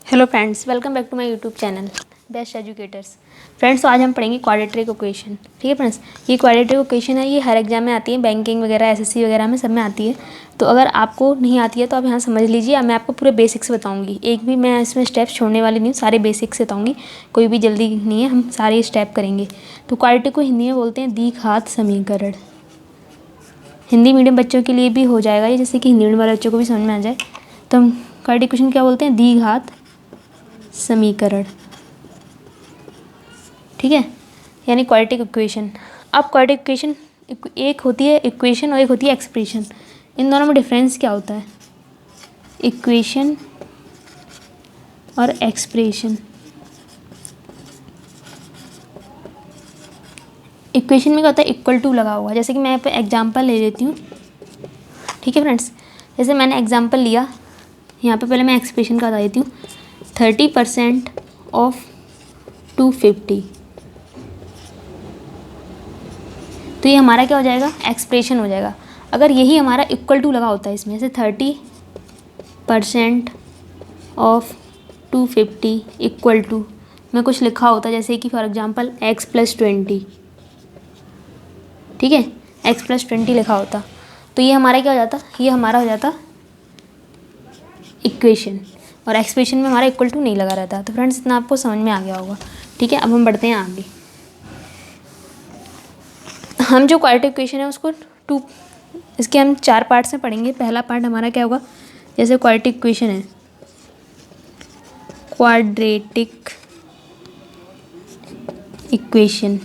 Hello friends, welcome back to my YouTube channel best educators. Friends, तो आज हम पढ़ेंगे क्वाड्रेटिक इक्वेशन। ठीक है फ्रेंड्स, ये क्वाड्रेटिक इक्वेशन है, ये हर एग्जाम में आती है, बैंकिंग वगैरह एसएससी वगैरह में सब में आती है। तो अगर आपको नहीं आती है तो आप यहाँ समझ लीजिए। मैं आपको पूरे बेसिक्स बताऊँगी, एक भी मैं इसमें स्टेप्स छोड़ने वाली नहीं हूँ, सारे बेसिक्स बताऊँगी, कोई भी जल्दी नहीं है, हम सारे स्टेप करेंगे। तो क्वाड्रेटिक को हिंदी में बोलते हैं द्विघात समीकरण। हिंदी मीडियम बच्चों के लिए भी हो जाएगा ये, जैसे कि हिंदी मीडियम वाले बच्चों को भी समझ में आ जाए। तो हम क्वाड्रेटिक इक्वेशन क्या बोलते हैं? द्विघात समीकरण। ठीक है, यानी क्वाड्रेटिक इक्वेशन। अब क्वाड्रेटिक इक्वेशन एक होती है इक्वेशन और एक होती है एक्सप्रेशन। इन दोनों में डिफरेंस क्या होता है? इक्वेशन और एक्सप्रेशन। इक्वेशन में क्या होता है? इक्वल टू लगा हुआ है। जैसे कि मैं यहाँ पे एग्जांपल ले लेती हूँ। ठीक है फ्रेंड्स, जैसे मैंने एग्जांपल लिया, यहाँ पे पहले मैं एक्सप्रेशन का बता देती हूँ। 30% ऑफ 250, तो ये हमारा क्या हो जाएगा? एक्सप्रेशन हो जाएगा। अगर यही हमारा इक्वल टू लगा होता है इसमें, जैसे 30% ऑफ 250 इक्वल टू में कुछ लिखा होता है, जैसे कि फॉर एग्जांपल x+20। ठीक है, x+20 लिखा होता, तो ये हमारा क्या हो जाता? ये हमारा हो जाता इक्वेशन, और एक्सप्रेशन में हमारा इक्वल टू नहीं लगा रहता। तो फ्रेंड्स, इतना आपको समझ में आ गया होगा। ठीक है, अब हम बढ़ते हैं आगे। हम जो क्वाड्रेटिक इक्वेशन है उसको इसके हम 4 पार्ट्स में पढ़ेंगे। पहला पार्ट हमारा क्या होगा? जैसे क्वाड्रेटिक इक्वेशन है, क्वाड्रेटिक इक्वेशन,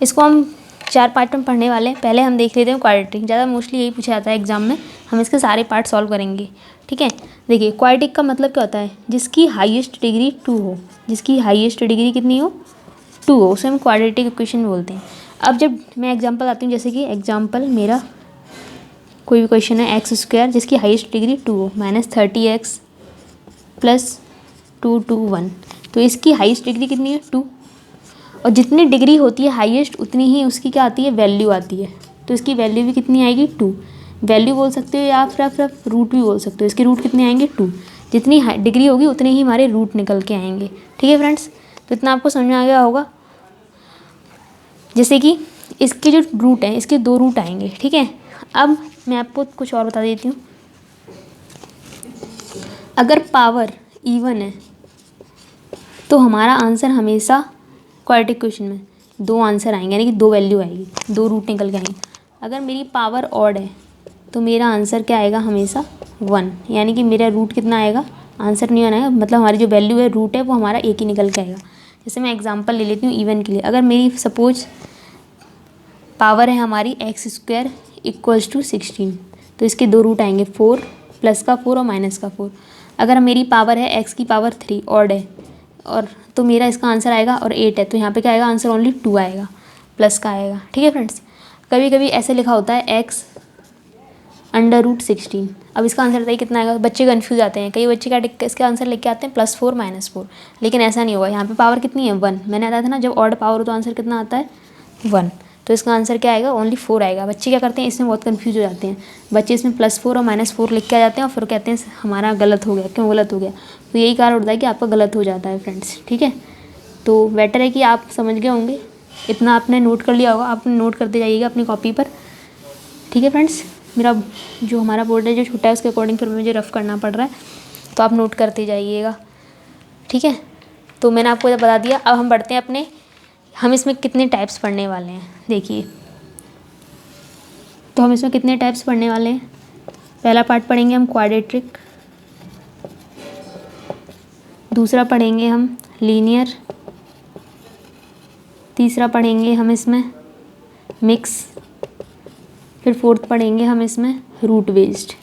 इसको हम 4 पार्ट में पढ़ने वाले हैं। पहले हम देख लेते हैं क्वाड्रेटिक, ज़्यादा मोस्टली यही पूछा जाता है एग्जाम में, हम इसके सारे पार्ट सॉल्व करेंगे। ठीक है, देखिए क्वाड्रेटिक का मतलब क्या होता है? जिसकी हाईएस्ट डिग्री 2 हो। जिसकी हाईएस्ट डिग्री कितनी हो? 2 हो, उसे हम क्वाड्रेटिक इक्वेशन बोलते हैं। अब जब मैं एग्जांपल आती हूँ, जैसे कि एग्जांपल मेरा कोई भी क्वेश्चन है, x² जिसकी हाईएस्ट डिग्री 2 हो, -30x + 2 2 1, तो इसकी हाईएस्ट डिग्री कितनी है? 2। और जितनी डिग्री होती है हाईएस्ट, उतनी ही उसकी क्या आती है? वैल्यू आती है। तो इसकी वैल्यू भी कितनी आएगी? 2। वैल्यू बोल सकते हो या फिर रूट भी बोल सकते हो। इसके रूट कितने आएंगे? 2। जितनी डिग्री होगी उतने ही हमारे रूट निकल के आएंगे। ठीक है फ्रेंड्स, तो इतना आपको समझ में आ गया होगा। जैसे कि इसके जो रूट हैं, इसके 2 रूट आएंगे। ठीक है, अब मैं आपको कुछ और बता देती हूँ। अगर पावर इवन है तो हमारा आंसर हमेशा क्वाड्रेटिक इक्वेशन में 2 आंसर आएंगे, यानी कि 2 वैल्यू आएगी, 2 रूट निकल के आएंगे। अगर मेरी पावर ऑड है तो मेरा आंसर क्या आएगा? हमेशा 1, यानी कि मेरा रूट कितना आएगा? आंसर नहीं आएगा, मतलब हमारी जो वैल्यू है रूट है वो हमारा एक ही निकल के आएगा। जैसे मैं एग्जांपल ले लेती हूँ इवन के लिए। अगर मेरी सपोज पावर है हमारी x² = 16, तो इसके 2 रूट आएंगे, 4 +4 और -4। अगर मेरी पावर है x³ ऑड है, और तो मेरा इसका आंसर आएगा, और 8 है तो यहाँ पे क्या आएगा? आंसर ओनली 2 आएगा, प्लस का आएगा। ठीक है फ्रेंड्स, कभी कभी ऐसे लिखा होता है x√16। अब इसका आंसर बताइए कितना आएगा? बच्चे कन्फ्यूज आते हैं, कई बच्चे क्या इसका आंसर लेके आते हैं +4 -4, लेकिन ऐसा नहीं होगा। यहाँ पे पावर कितनी है? 1। मैंने बताया था ना, जब ऑड पावर हो तो आंसर कितना आता है? 1। तो इसका आंसर क्या आएगा? ओनली 4 आएगा। बच्चे क्या करते हैं, इसमें बहुत कन्फ्यूज हो जाते हैं। बच्चे इसमें +4 और -4 लिख के आ जाते हैं, और फिर कहते हैं हमारा गलत हो गया। क्यों गलत हो गया? तो यही कारण होता है कि आपका गलत हो जाता है फ्रेंड्स। ठीक है, तो बेटर है कि आप समझ गए होंगे, इतना आपने नोट कर लिया होगा, आपने नोट करते जाइएगा अपनी कॉपी पर। ठीक है फ्रेंड्स, मेरा जो हमारा बोर्ड है जो छोटा है उसके अकॉर्डिंग फिर मुझे रफ़ करना पड़ रहा है, तो आप नोट करते जाइएगा। ठीक है, तो मैंने आपको बता दिया। अब हम बढ़ते हैं अपने, हम इसमें कितने टाइप्स पढ़ने वाले हैं देखिए। तो हम इसमें कितने टाइप्स पढ़ने वाले हैं? पहला पार्ट पढ़ेंगे हम क्वाड्रेटिक, दूसरा पढ़ेंगे हम लीनियर, तीसरा पढ़ेंगे हम इसमें मिक्स, फिर फोर्थ पढ़ेंगे हम इसमें root based.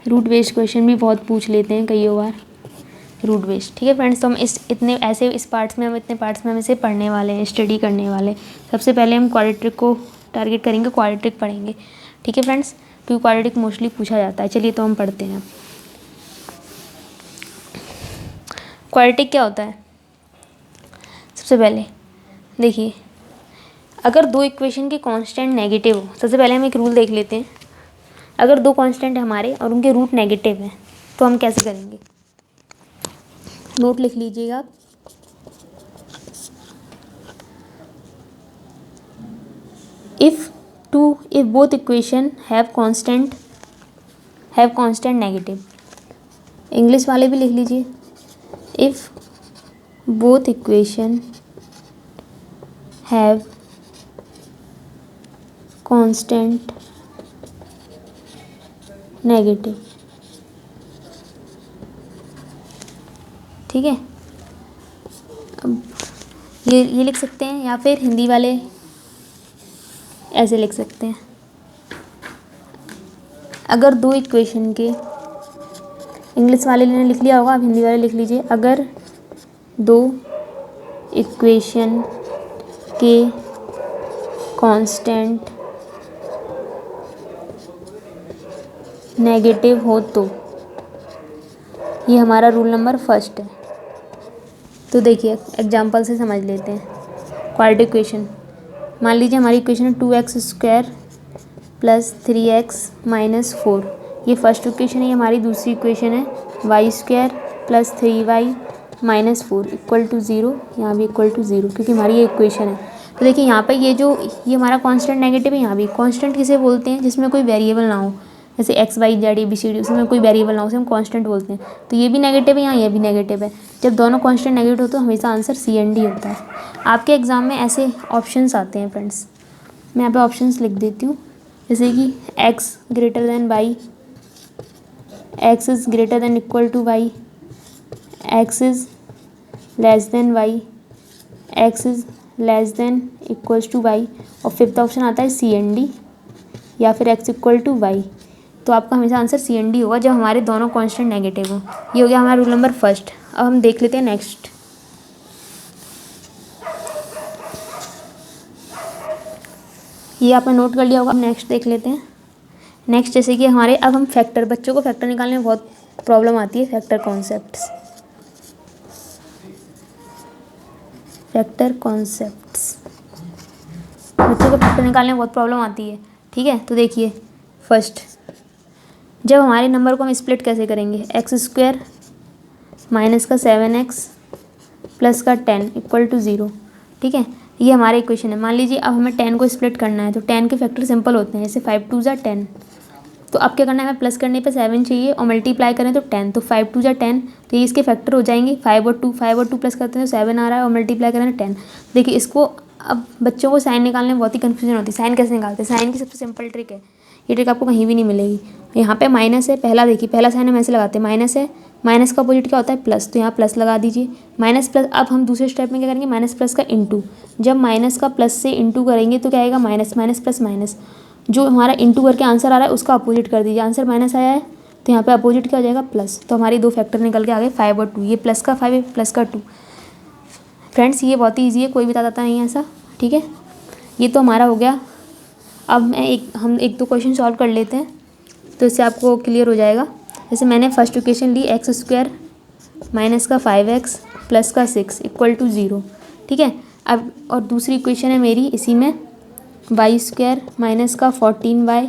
Root based question भी बहुत पूछ लेते हैं कई बार, रूट बेस्ड। ठीक है फ्रेंड्स, तो हम इस पार्ट्स में हम इसे पढ़ने वाले हैं, स्टडी करने वाले। सबसे पहले हम क्वाड्रेटिक को टारगेट करेंगे, क्वाड्रेटिक पढ़ेंगे। ठीक है फ्रेंड्स, क्योंकि क्वाड्रेटिक मोस्टली पूछा जाता है। चलिए तो हम पढ़ते हैं। क्वाड्रेटिक क्या होता है? सबसे पहले देखिए, अगर 2 इक्वेशन के कांस्टेंट नेगेटिव हो, सबसे पहले हम एक रूल देख लेते हैं। अगर 2 कांस्टेंट हमारे और उनके रूट नेगेटिव हैं तो हम कैसे करेंगे, नोट लिख लीजिएगा आप। If both equation have constant negative, English वाले भी लिख लीजिए। If both equation have constant negative, ठीक है। अब ये लिख सकते हैं, या फिर हिंदी वाले ऐसे लिख सकते हैं। अगर दो इक्वेशन के, इंग्लिश वाले ने लिख लिया होगा, आप हिंदी वाले लिख लीजिए। अगर दो इक्वेशन के कांस्टेंट नेगेटिव हो तो, ये हमारा रूल नंबर फर्स्ट है। तो देखिए एग्जांपल से समझ लेते हैं। क्वाड्रेटिक इक्वेशन, मान लीजिए हमारी इक्वेशन है 2x² + 3x - 4, ये फर्स्ट इक्वेशन है। ये हमारी दूसरी इक्वेशन है y² + 3y - 4 = 0, यहाँ भी = 0, क्योंकि हमारी ये इक्वेशन है। तो देखिए यहाँ पे ये हमारा कांस्टेंट नेगेटिव है। यहाँ भी कांस्टेंट किसे बोलते हैं, जिसमें कोई वेरिएबल ना हो, जैसे x y z ABCD, उसमें कोई वेरिएबल ना हो, उसे हम कांस्टेंट बोलते हैं। तो ये भी नेगेटिव है, यहाँ ये भी नेगेटिव है। जब दोनों कांस्टेंट नेगेटिव हो तो हमेशा आंसर CND होता है। आपके एग्जाम में ऐसे ऑप्शंस आते हैं फ्रेंड्स, मैं यहाँ पे ऑप्शंस लिख देती हूँ, जैसे कि x > y, x is greater than equal to y, x is less than y, x is less than equals to y, और फिफ्थ ऑप्शन आता है CND या फिर x = y। तो आपका हमेशा आंसर CND होगा जब हमारे दोनों कांस्टेंट नेगेटिव हो। ये हो गया हमारा रूल नंबर फर्स्ट। अब हम देख लेते हैं नेक्स्ट। ये आपने नोट कर लिया होगा। नेक्स्ट देख लेते हैं। नेक्स्ट जैसे कि हमारे, अब हम फैक्टर, बच्चों को फैक्टर निकालने में बहुत प्रॉब्लम आती है। फैक्टर कॉन्सेप्ट्स बच्चों को फैक्टर निकालने में बहुत प्रॉब्लम आती है, ठीक है। तो देखिए फर्स्ट, जब हमारे नंबर को हम स्प्लिट कैसे करेंगे, x² - 7x + 10 = 0, ठीक है। ये हमारा इक्वेशन है। मान लीजिए अब हमें 10 को स्प्लिट करना है, तो 10 के फैक्टर सिंपल होते हैं, जैसे 5 × 2 = 10। तो अब क्या करना है, हमें प्लस करने पे 7 चाहिए और मल्टीप्लाई करें तो 10, तो 5 × 2 = 10, तो ये इसके फैक्टर हो जाएंगे। 5 और 2 प्लस करते हैं तो 7 आ रहा है, और मल्टीप्लाई करें तो 10। देखिए इसको, अब बच्चों को साइन निकालने में बहुत ही कन्फ्यूजन होती है। साइन कैसे निकालते हैं, साइन की सबसे सिंपल ट्रिक है, ये ट्रिक आपको कहीं भी नहीं मिलेगी। यहाँ पे माइनस है, पहला देखिए, पहला साइन हम ऐसे लगाते हैं, माइनस है, माइनस का अपोजिट क्या होता है, प्लस, तो यहाँ प्लस लगा दीजिए, माइनस प्लस। अब हम दूसरे स्टेप में क्या करेंगे, माइनस प्लस का इंटू, जब माइनस का प्लस से इंटू करेंगे तो क्या आएगा, माइनस, माइनस प्लस माइनस, जो हमारा इंटू करके आंसर आ रहा है उसका अपोजिट कर दीजिए। आंसर माइनस आया है तो यहाँ पे अपोजिट क्या हो जाएगा, प्लस। तो हमारी दो फैक्टर निकल के आ गए, 5 और 2, ये प्लस का 5 है, प्लस का 2। फ्रेंड्स ये बहुत ही ईजी है, कोई भी बताता नहीं है ऐसा, ठीक है। ये तो हमारा हो गया। अब हम एक दो क्वेश्चन सॉल्व कर लेते हैं, तो इससे आपको क्लियर हो जाएगा। जैसे मैंने फर्स्ट इक्वेशन ली, x² - 5x + 6 = 0, ठीक है। अब और दूसरी इक्वेशन है मेरी इसी में, y² - 14y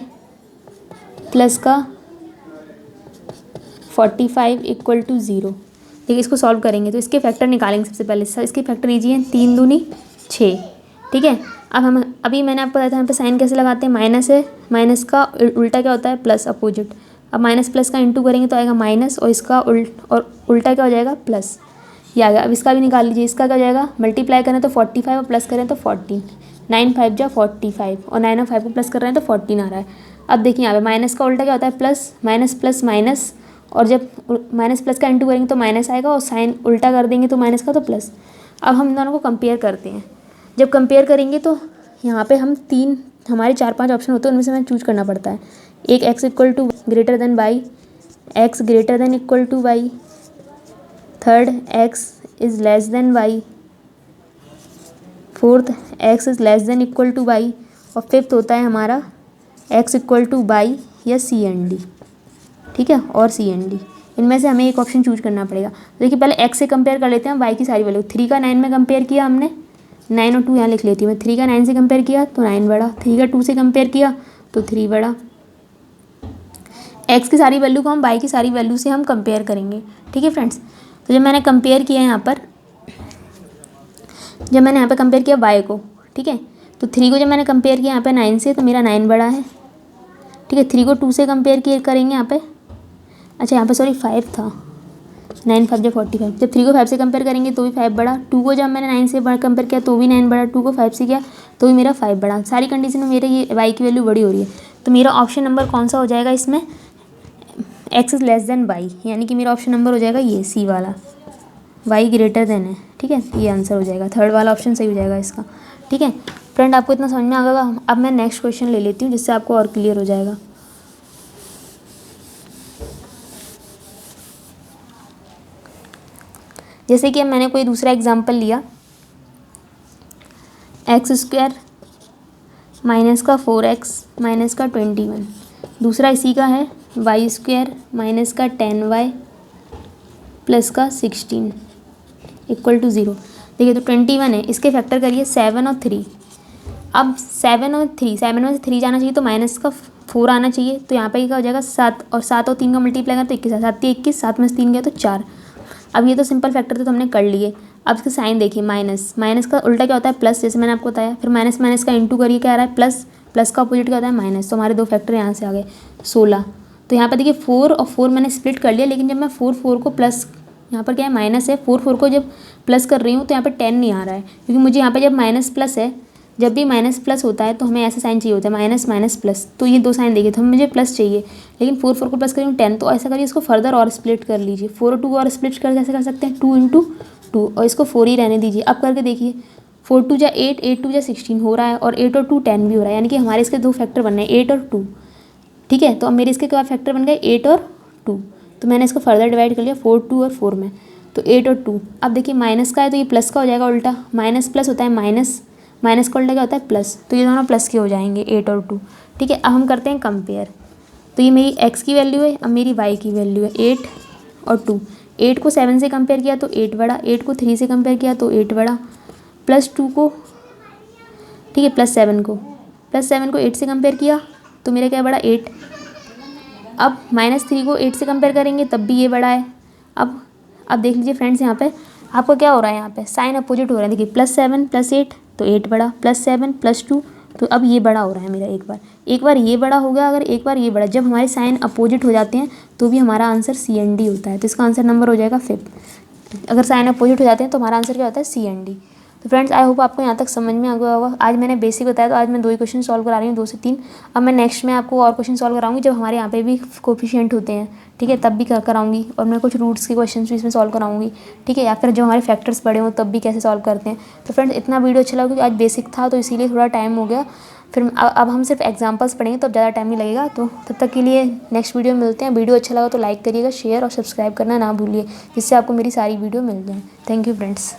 + 45 = 0। देखिए इसको सॉल्व करेंगे तो इसके फैक्टर निकालेंगे सबसे पहले। इसके फैक्टर ईजी हैं, 3 दूनी 6, ठीक है। अब अभी मैंने आपको बताया था यहाँ पे साइन कैसे लगाते हैं, माइनस है, माइनस का उल्टा क्या होता है, प्लस, अपोजिट। अब माइनस प्लस का इंटू करेंगे तो आएगा माइनस, और इसका उल्टा क्या हो जाएगा, प्लस, ये आ गया। अब इसका भी निकाल लीजिए, इसका क्या हो जाएगा, मल्टीप्लाई करें तो 45 और प्लस करें तो 14, 9 × 5 = 45, और 9 और 5 को प्लस कर रहे हैं तो 14 आ रहा है। अब देखिए यहाँ पे माइनस का उल्टा क्या होता है, प्लस, माइनस प्लस माइनस, और जब माइनस प्लस का इंटू करेंगे तो माइनस आएगा, और साइन उल्टा कर देंगे तो माइनस का तो प्लस। अब हम दोनों को कंपेयर करते हैं। जब कंपेयर करेंगे तो यहाँ पे हमारे 4-5 ऑप्शन होते हैं, उनमें से हमें चूज करना पड़ता है। एक x = y, x > y, third x is less than y, fourth x is less than y, और फिफ्थ होता है हमारा x = y या CND, ठीक है, और CND। इनमें से हमें एक ऑप्शन चूज करना पड़ेगा। देखिए पहले x से कंपेयर कर लेते हैं, y की सारी वैल्यू। 3 का 9 में कंपेयर किया हमने, 9 और 2 यहाँ लिख लेती हूँ मैं। 3 का 9 से कंपेयर किया तो 9 बढ़ा, 3 का 2 से कंपेयर किया तो 3 बढ़ा। एक्स की सारी वैल्यू को हम वाई की सारी वैल्यू से हम कंपेयर करेंगे। ठीक है फ्रेंड्स, तो जब मैंने कंपेयर किया यहाँ पर, जब मैंने यहाँ पे कंपेयर किया वाई को, ठीक है, तो 3 को जब मैंने कंपेयर किया यहाँ पे 9 से, तो मेरा 9 बड़ा है। ठीक है, 3 को 2 से कंपेयर किए करेंगे यहाँ पे, अच्छा यहाँ पे सॉरी 5 था, 9 5 जब 45, जब 3 को 5 से कंपेयर करेंगे तो भी 5 बड़ा। 2 को जब मैंने 9 से कंपेयर किया तो भी 9 बड़ा, 2 को 5 से किया तो भी मेरा 5 बड़ा। सारी कंडीशन में मेरे ये वाई की वैल्यू बड़ी हो रही है, तो मेरा ऑप्शन नंबर कौन सा हो जाएगा इसमें, X is less than Y, यानी कि मेरा ऑप्शन नंबर हो जाएगा ये सी वाला, वाई ग्रेटर देन है। ठीक है, ये आंसर हो जाएगा, थर्ड वाला ऑप्शन सही हो जाएगा इसका। ठीक है फ्रेंड, आपको इतना समझ में आ गया। अब मैं नेक्स्ट क्वेश्चन ले लेती हूँ जिससे आपको और क्लियर हो जाएगा। जैसे कि अब मैंने कोई दूसरा एग्जाम्पल लिया, x² माइनस का 4x माइनस का 21, दूसरा इसी का है y² माइनस का 10y प्लस का 16 इक्वल टू 0। देखिए तो 21 है, इसके फैक्टर करिए 7 और 3। अब 7 और 3, 7 में से 3 जाना चाहिए तो माइनस का 4 आना चाहिए, तो यहाँ पे क्या हो जाएगा 7, और 7 और 3 का मल्टीप्लाई करें तो 21, 7 21, 7 में से 3 गया तो 4। अब ये तो सिंपल फैक्टर तो हमने कर लिए। अब इसका साइन देखिए, माइनस, माइनस का उल्टा क्या होता है प्लस, जैसे मैंने आपको बताया। फिर माइनस माइनस का इंटू करिए, क्या आ रहा है प्लस, प्लस का अपोजिट क्या होता है माइनस, तो हमारे दो फैक्टर यहाँ से आ गए 16। तो यहाँ पर देखिए 4 और 4 मैंने स्प्लिट कर लिया, लेकिन जब मैं 4 को प्लस, यहाँ पर क्या है माइनस है, 4 को जब प्लस कर रही हूँ तो यहाँ पर 10 नहीं आ रहा है, क्योंकि मुझे यहाँ पर जब माइनस प्लस है, जब भी माइनस प्लस होता है तो हमें ऐसा साइन चाहिए होता है माइनस माइनस प्लस, तो ये दो साइन देखिए, तो मुझे प्लस चाहिए, लेकिन 4 को प्लस करूँ 10, तो ऐसा करिए इसको फर्दर और स्प्लिट कर लीजिए। 4 और 2 और स्प्लिट कर कैसे कर सकते हैं, 2 × 2, और इसको 4 ही रहने दीजिए। अब करके देखिए 4 2 जा 8, 8 2 जा 16 हो रहा है, और 8 और 2 10 भी हो रहा है, यानी कि हमारे इसके दो फैक्टर बन रहे हैं 8 और 2। ठीक है, तो अब मेरे इसके क्या फैक्टर बन गए 8 और 2, तो मैंने इसको फर्दर डिवाइड कर लिया 4 2 और 4 में, तो 8 और 2। अब देखिए माइनस का है तो ये प्लस का हो जाएगा उल्टा, माइनस प्लस होता है माइनस, माइनस का उल्टा क्या होता है प्लस, तो ये दोनों प्लस के हो जाएंगे 8 और 2। ठीक है, अब हम करते हैं कंपेयर, तो ये मेरी x की वैल्यू है, अब मेरी y की वैल्यू है 8 और 2। 8 को 7 से कंपेयर किया तो 8 बड़ा, 8 को 3 से कंपेयर किया तो 8 बड़ा, प्लस 2 को, ठीक है, प्लस 7 को 8 से कंपेयर किया तो मेरा क्या बड़ा 8। अब माइनस 3 को 8 से कंपेयर करेंगे तब भी ये बड़ा है। अब देख लीजिए फ्रेंड्स, यहाँ पे आपको क्या हो रहा है, यहाँ पे साइन अपोजिट हो रहा है। देखिए +7 + 8 तो 8 बड़ा, +7 + 2 तो अब ये बड़ा हो रहा है मेरा, एक बार ये बड़ा हो गया, अगर एक बार ये बड़ा, जब हमारे साइन अपोजिट हो जाते हैं तो भी हमारा आंसर CND होता है, तो इसका आंसर नंबर हो जाएगा 5। अगर साइन अपोजिट हो जाते हैं तो हमारा आंसर क्या होता है CND। तो फ्रेंड्स आई होप आपको यहाँ तक समझ में आ गया होगा। आज मैंने बेसिक बताया, तो आज मैं 2 ही क्वेश्चन सॉल्व करा रही हूँ, 2 से 3। अब मैं नेक्स्ट में आपको और क्वेश्चन सॉल्व कराऊंगी जब हमारे यहाँ पे भी कोफिशिएंट होते हैं, ठीक है, तब भी कराऊंगी, और मैं कुछ रूट्स के क्वेश्चन भी इसमें सॉल्व कराऊंगी, ठीक है, या फिर जो हमारे फैक्टर्स पड़े हों तब भी कैसे सॉल्व करते हैं। तो फ्रेंड्स इतना वीडियो अच्छा लगा क्योंकि आज बेसिक था तो इसीलिए थोड़ा टाइम हो गया। फिर अब हम सिर्फ एग्जांपल्स पढ़ेंगे तो अब ज़्यादा टाइम नहीं लगेगा। तो तब तक के लिए नेक्स्ट वीडियो में मिलते हैं। वीडियो अच्छा लगा तो लाइक करिएगा, शेयर और सब्सक्राइब करना ना भूलिए, जिससे आपको मेरी सारी वीडियो मिल जाए। Thank you friends.